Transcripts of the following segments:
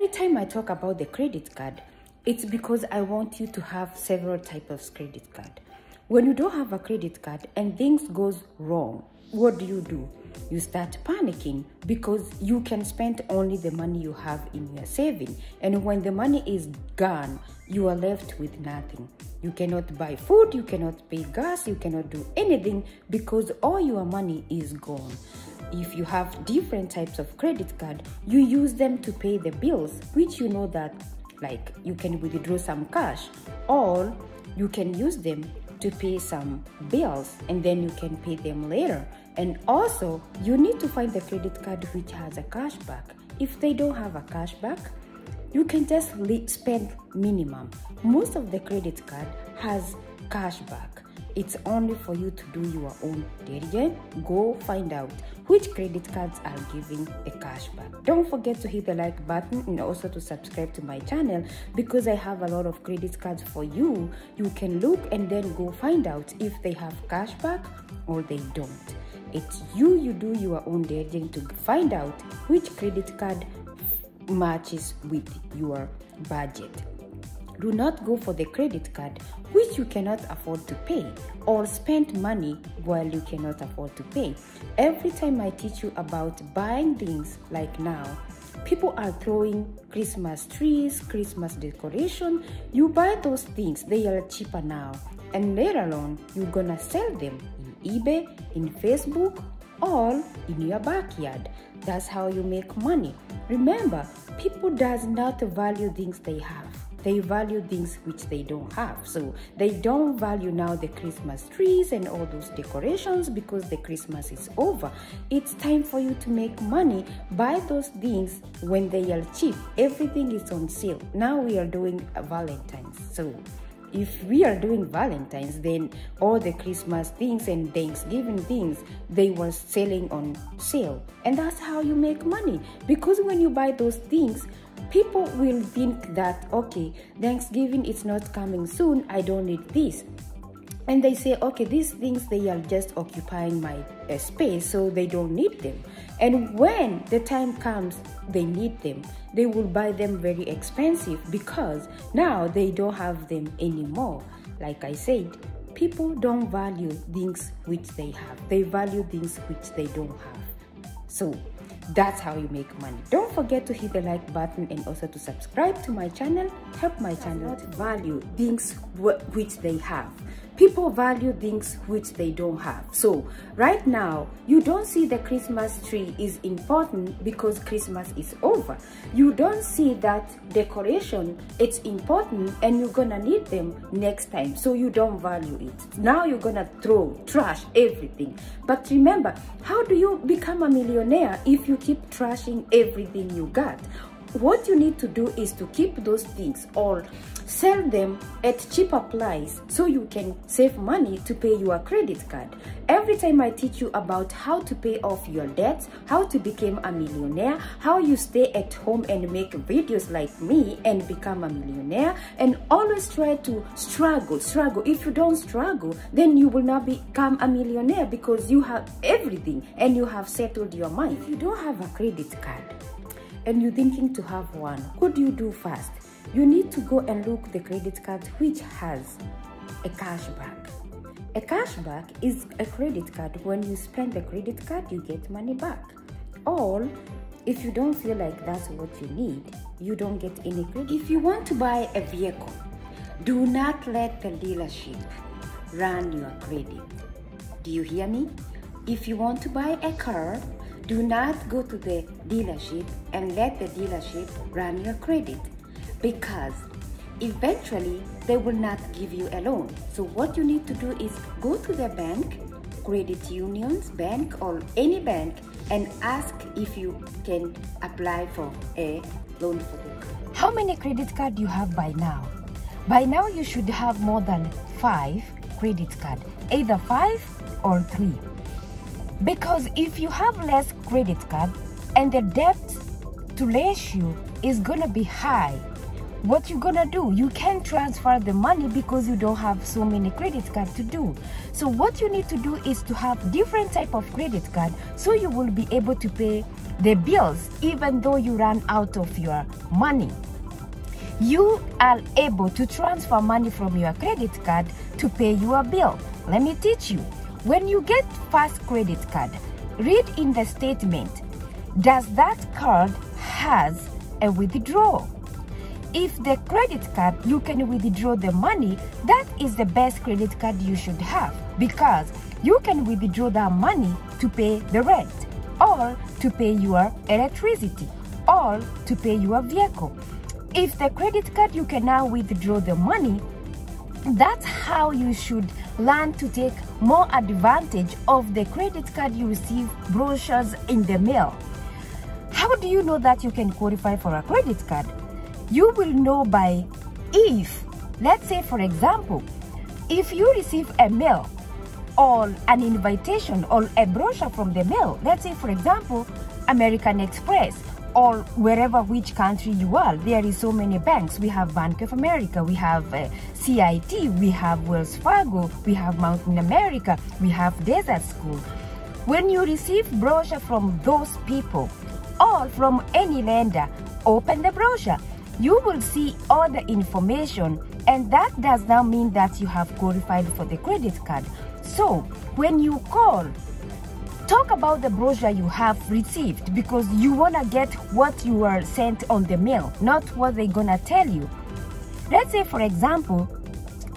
Every time I talk about the credit card, it's because I want you to have several types of credit card. When you don't have a credit card and things goes wrong, what do? You start panicking because you can spend only the money you have in your saving. And when the money is gone, you are left with nothing. You cannot buy food, you cannot pay gas, you cannot do anything because all your money is gone. If you have different types of credit card, you use them to pay the bills, which you know that like you can withdraw some cash, or you can use them to pay some bills and then you can pay them later. And also you need to find the credit card which has a cashback. If they don't have a cashback, you can just spend minimum. Most of the credit card has cashback. It's only for you to do your own diligence. Go find out which credit cards are giving a cashback. Don't forget to hit the like button and also to subscribe to my channel because I have a lot of credit cards for you. You can look and then go find out if they have cashback or they don't. It's you do your own diligence to find out which credit card matches with your budget. Do not go for the credit card which you cannot afford to pay or spend money while you cannot afford to pay. Every time I teach you about buying things like now, people are throwing Christmas trees, Christmas decoration. You buy those things, they are cheaper now. And later on, you're gonna sell them in eBay, in Facebook, or in your backyard. That's how you make money. Remember, people does not value things they have. They value things which they don't have. So they don't value now the Christmas trees and all those decorations because the Christmas is over. It's time for you to make money. Buy those things when they are cheap. Everything is on sale. Now we are doing Valentine's. So if we are doing Valentine's, then all the Christmas things and Thanksgiving things, they were selling on sale. And that's how you make money. Because when you buy those things, people will think that, okay, Thanksgiving is not coming soon, I don't need this. And they say, okay, these things, they are just occupying my space, so they don't need them. And when the time comes, they need them. They will buy them very expensive because now they don't have them anymore. Like I said, people don't value things which they have. They value things which they don't have. So that's how you make money. Don't forget to hit the like button and also to subscribe to my channel. Help my channel to value things which they have. People value things which they don't have. So right now, you don't see the Christmas tree is important because Christmas is over. You don't see that decoration, it's important and you're gonna need them next time. So you don't value it. Now you're gonna trash everything. But remember, how do you become a millionaire if you keep trashing everything you got? What you need to do is to keep those things or sell them at cheaper price so you can save money to pay your credit card. Every time I teach you about how to pay off your debts, how to become a millionaire, how you stay at home and make videos like me and become a millionaire, and always try to struggle. If you don't struggle, then you will not become a millionaire because you have everything and you have settled your mind. If you don't have a credit card and you're thinking to have one, what do you do first? You need to go and look the credit card which has a cashback. A cashback is a credit card. When you spend the credit card, you get money back. Or if you don't feel like that's what you need, you don't get any credit. If you want to buy a vehicle, do not let the dealership run your credit. Do you hear me? If you want to buy a car, do not go to the dealership and let the dealership run your credit because eventually they will not give you a loan. So what you need to do is go to the bank, credit unions, bank or any bank and ask if you can apply for a loan for the car. How many credit cards you have by now? By now you should have more than 5 credit cards, either 5 or 3. Because if you have less credit card and the debt to ratio is gonna be high, what you gonna do? You can't transfer the money because you don't have so many credit cards to do. So what you need to do is to have different type of credit card, so you will be able to pay the bills even though you run out of your money. You are able to transfer money from your credit card to pay your bill. Let me teach you. When you get first credit card, read in the statement, does that card has a withdrawal? If the credit card, you can withdraw the money, that is the best credit card you should have, because you can withdraw that money to pay the rent, or to pay your electricity, or to pay your vehicle. If the credit card, you can now withdraw the money, that's how you should learn to take more advantage of the credit card you receive brochures in the mail. How do you know that you can qualify for a credit card? You will know by if, let's say for example, if you receive a mail or an invitation or a brochure from the mail, let's say for example, American Express, or wherever which country you are, there is so many banks. We have Bank of America, we have CIT, we have Wells Fargo, we have Mountain America, we have Desert School. When you receive brochure from those people or from any lender, open the brochure. You will see all the information, and that does not mean that you have qualified for the credit card. So when you call, talk about the brochure you have received, because you want to get what you are sent on the mail, not what they're gonna tell you. Let's say for example,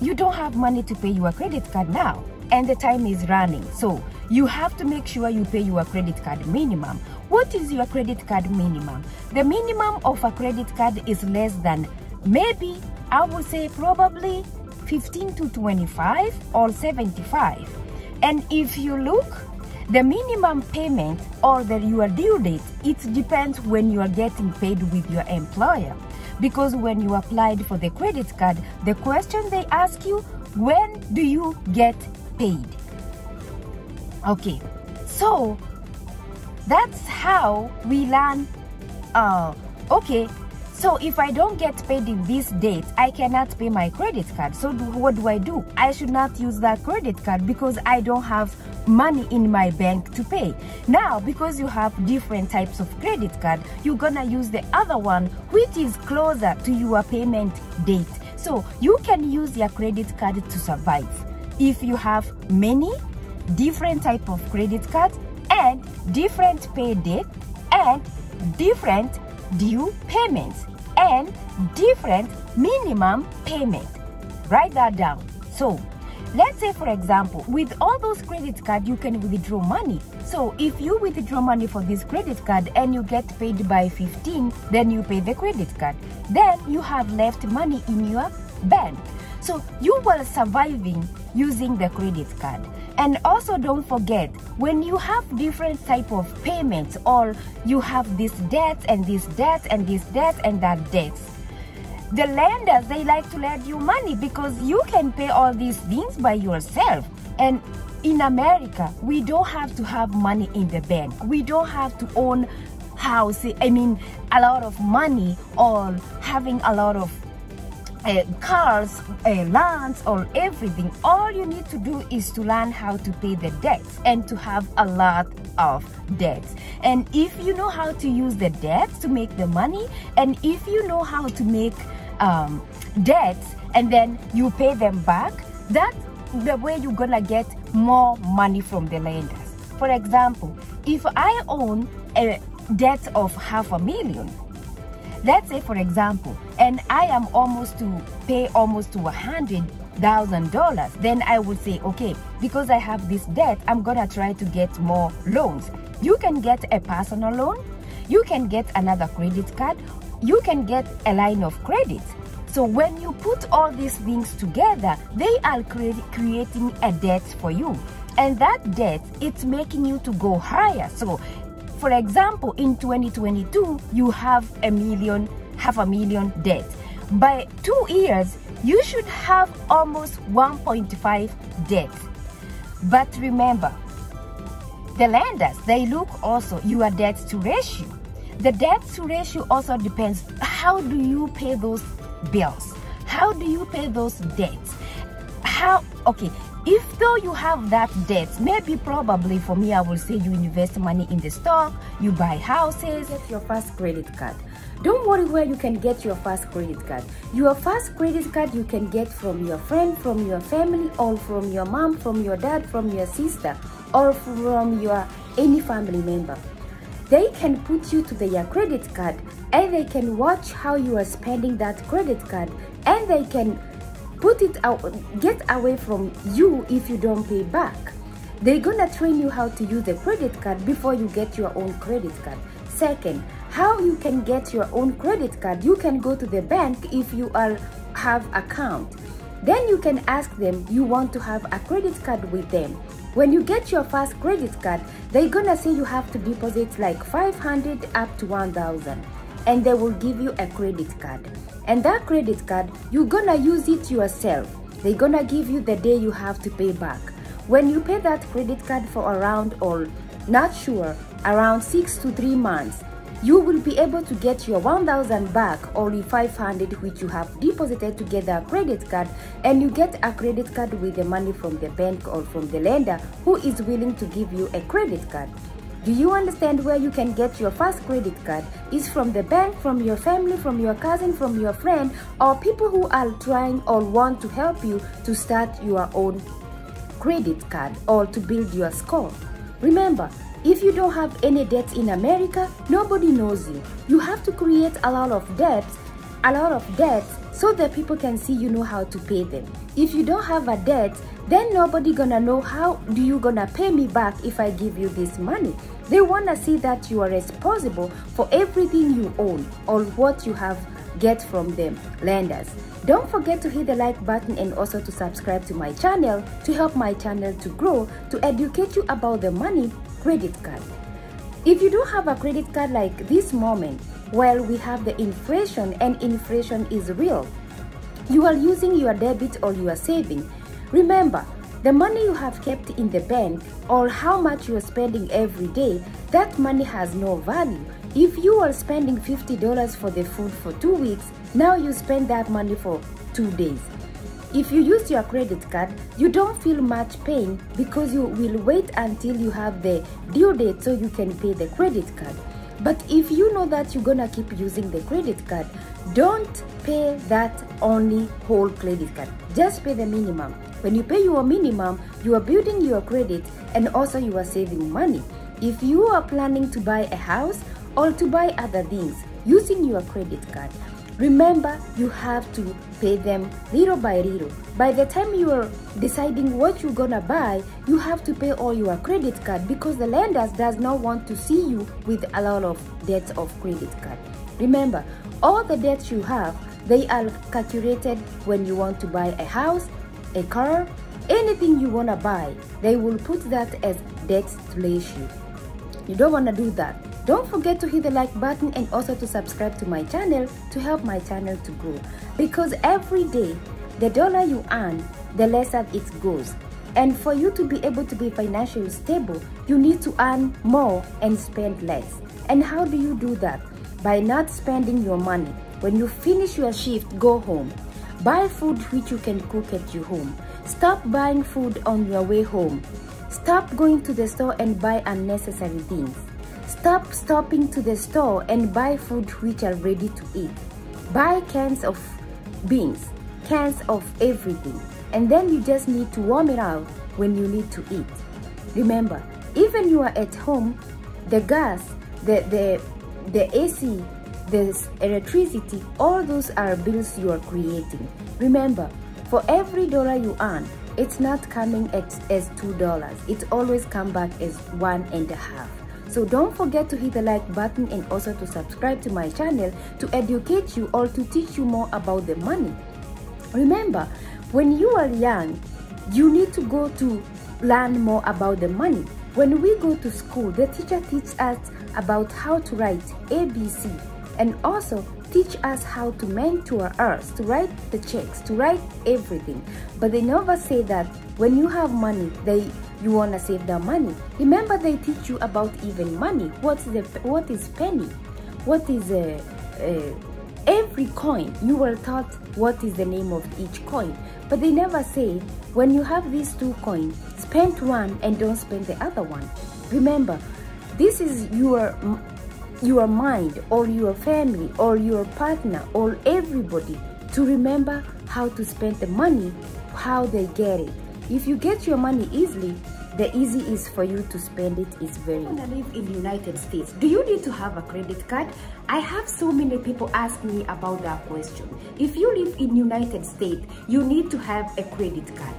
you don't have money to pay your credit card now and the time is running, so you have to make sure you pay your credit card minimum. What is your credit card minimum? The minimum of a credit card is less than, maybe I would say probably 15 to 25 or 75. And if you look, the minimum payment or your due date, it depends when you are getting paid with your employer. Because when you applied for the credit card, the question they ask you, when do you get paid? Okay, so that's how we learn, okay, so if I don't get paid in this date, I cannot pay my credit card. So what do? I should not use that credit card because I don't have money in my bank to pay. Now, because you have different types of credit card, you're gonna use the other one which is closer to your payment date. So you can use your credit card to survive. If you have many different type of credit cards and different pay date and different due payments and different minimum payment. Write that down. So let's say for example, with all those credit cards you can withdraw money. So if you withdraw money for this credit card and you get paid by 15, then you pay the credit card. Then you have left money in your bank. So you were surviving using the credit card. And also don't forget, when you have different type of payments, or you have this debt and this debt and this debt and that debts, the lenders, they like to lend you money because you can pay all these things by yourself. And in America, we don't have to have money in the bank. We don't have to own house, a lot of money, or having a lot of cars, lands, or everything. All you need to do is to learn how to pay the debts and to have a lot of debts. And if you know how to use the debts to make the money, and if you know how to make debts and then you pay them back, that's the way you're gonna get more money from the lenders. For example, if I own a debt of $500,000, let's say for example, and I am almost to pay almost to $100,000, then I would say, okay, because I have this debt, I'm gonna try to get more loans. You can get a personal loan, you can get another credit card, you can get a line of credit. So when you put all these things together, they are creating a debt for you. And that debt, it's making you to go higher. So for example, in 2022, you have $500,000 debt. By 2 years, you should have almost 1.5 debt. But remember, the lenders, they look also your debt to ratio. The debt to ratio also depends how do you pay those bills. How do you pay those debts? Okay, if though you have that debt, maybe probably for me, I will say you invest money in the stock, you buy houses. Get your first credit card. Don't worry where you can get your first credit card. Your first credit card you can get from your friend, from your family, or from your mom, from your dad, from your sister, or from your any family member. They can put you to their credit card and they can watch how you are spending that credit card, and they can put it out, get away from you if you don't pay back. They're gonna train you how to use the credit card before you get your own credit card. Second, how you can get your own credit card, you can go to the bank if you have account. Then you can ask them you want to have a credit card with them. When you get your first credit card, they're gonna say you have to deposit like 500 up to 1,000, and they will give you a credit card. And that credit card, you're gonna use it yourself. They're gonna give you the day you have to pay back. When you pay that credit card for around, or not sure, around 6 to 3 months, you will be able to get your 1,000 back, or the 500 which you have deposited to get that credit card, and you get a credit card with the money from the bank or from the lender who is willing to give you a credit card. Do you understand where you can get your first credit card? Is from the bank, from your family, from your cousin, from your friend, or people who are trying or want to help you to start your own credit card or to build your score. Remember, if you don't have any debts in America, nobody knows you. You have to create a lot of debts so that people can see you know how to pay them. If you don't have a debt, then nobody gonna know how do you gonna pay me back if I give you this money. They wanna see that you are responsible for everything you own or what you have get from them lenders. Don't forget to hit the like button and also to subscribe to my channel to help my channel to grow, to educate you about the money credit card. If you don't have a credit card like this moment, well, we have the inflation, and inflation is real. You are using your debit or your saving. Remember, the money you have kept in the bank or how much you are spending every day, that money has no value. If you are spending $50 for the food for 2 weeks, now you spend that money for 2 days. If you use your credit card, you don't feel much pain because you will wait until you have the due date so you can pay the credit card. But if you know that you're gonna keep using the credit card, don't pay that only whole credit card. Just pay the minimum. When you pay your minimum, you are building your credit and also you are saving money. If you are planning to buy a house or to buy other things using your credit card, remember you have to pay them little by little. By the time you are deciding what you're gonna buy, you have to pay all your credit card because the lenders does not want to see you with a lot of debts of credit card. Remember, all the debts you have, they are calculated when you want to buy a house, a car, anything you wanna buy. They will put that as debt ratio. You don't wanna do that. Don't forget to hit the like button and also to subscribe to my channel to help my channel to grow. Because every day, the dollar you earn, the lesser it goes. And for you to be able to be financially stable, you need to earn more and spend less. And how do you do that? By not spending your money. When you finish your shift, go home. Buy food which you can cook at your home. Stop buying food on your way home. Stop going to the store and buy unnecessary things. Stop stopping to the store and buy food which are ready to eat. Buy cans of beans, cans of everything, and then you just need to warm it out when you need to eat. Remember, even you are at home, the gas, the AC, the electricity, all those are bills you are creating. Remember, for every dollar you earn, it's not coming as $2. It always comes back as 1.5. So don't forget to hit the like button and also to subscribe to my channel to educate you or to teach you more about the money. Remember, when you are young, you need to go to learn more about the money. When we go to school, the teacher teaches us about how to write ABC and also teach us how to mentor us, to write the checks, to write everything. But they never say that when you have money, you want to save the money. Remember, they teach you about even money. What is penny? What is every coin, you were taught what is the name of each coin, but they never say, when you have these 2 coins, spend one and don't spend the other one. Remember, this is your mind or your family or your partner or everybody to remember how to spend the money, how they get it. If you get your money easily, the easy is for you to spend it is very easy. When I live in the United States, do you need to have a credit card? I have so many people ask me about that question. If you live in United States, you need to have a credit card.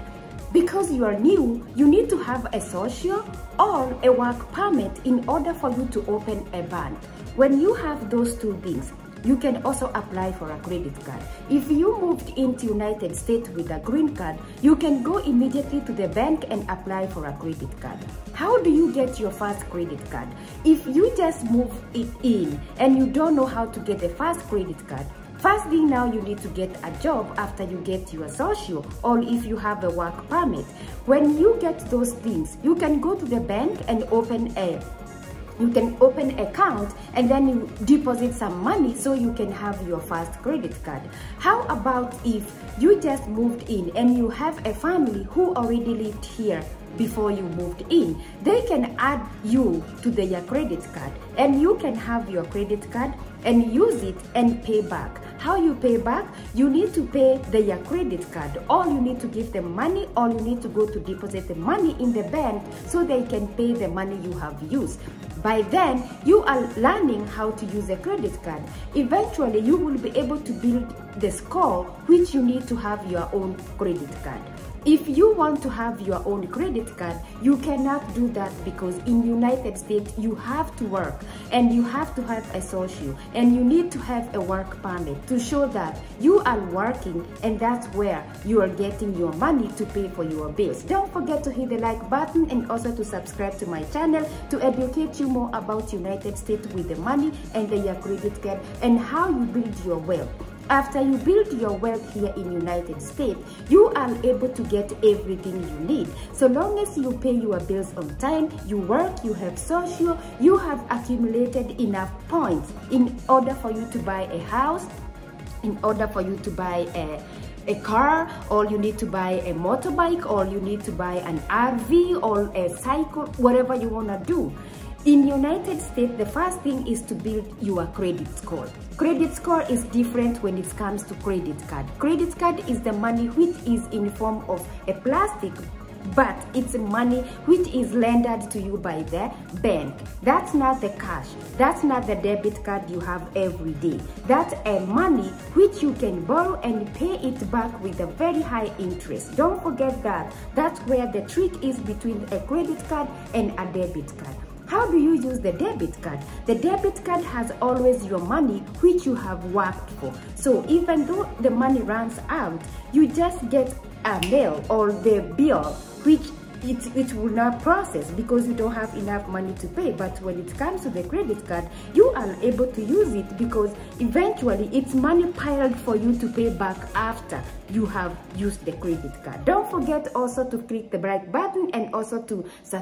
Because you are new, you need to have a social or a work permit in order for you to open a bank. When you have those 2 things, you can also apply for a credit card. If you moved into United States with a green card, you can go immediately to the bank and apply for a credit card. How do you get your first credit card? If you just move it in and you don't know how to get the first credit card, first thing now you need to get a job after you get your social or if you have a work permit. When you get those things, you can go to the bank and open an account and then you deposit some money so you can have your first credit card. How about if you just moved in and you have a family who already lived here before you moved in? They can add you to their credit card and you can have your credit card and use it and pay back. How you pay back? You need to pay their credit card. Or you need to give them money, or you need to go to deposit the money in the bank so they can pay the money you have used. By then, you are learning how to use a credit card. Eventually, you will be able to build the score which you need to have your own credit card. If you want to have your own credit card, you cannot do that because in United States, you have to work and you have to have a social and you need to have a work permit to show that you are working and that's where you are getting your money to pay for your bills. Don't forget to hit the like button and also to subscribe to my channel to educate you more about United States with the money and your credit card and how you build your wealth. After you build your wealth here in United States, you are able to get everything you need. So long as you pay your bills on time, you work, you have social, you have accumulated enough points in order for you to buy a house, in order for you to buy a car, or you need to buy a motorbike, or you need to buy an RV or a cycle, whatever you want to do. In United States, the first thing is to build your credit score. Credit score is different when it comes to credit card. Credit card is the money which is in form of a plastic, but it's money which is lended to you by the bank. That's not the cash. That's not the debit card you have every day. That's a money which you can borrow and pay it back with a very high interest. Don't forget that. That's where the trick is between a credit card and a debit card. How do you use the debit card? The debit card has always your money which you have worked for. So even though the money runs out, you just get a mail or the bill which it will not process because you don't have enough money to pay. But when it comes to the credit card, you are able to use it because eventually it's money piled for you to pay back after you have used the credit card. Don't forget also to click the like button and also to subscribe.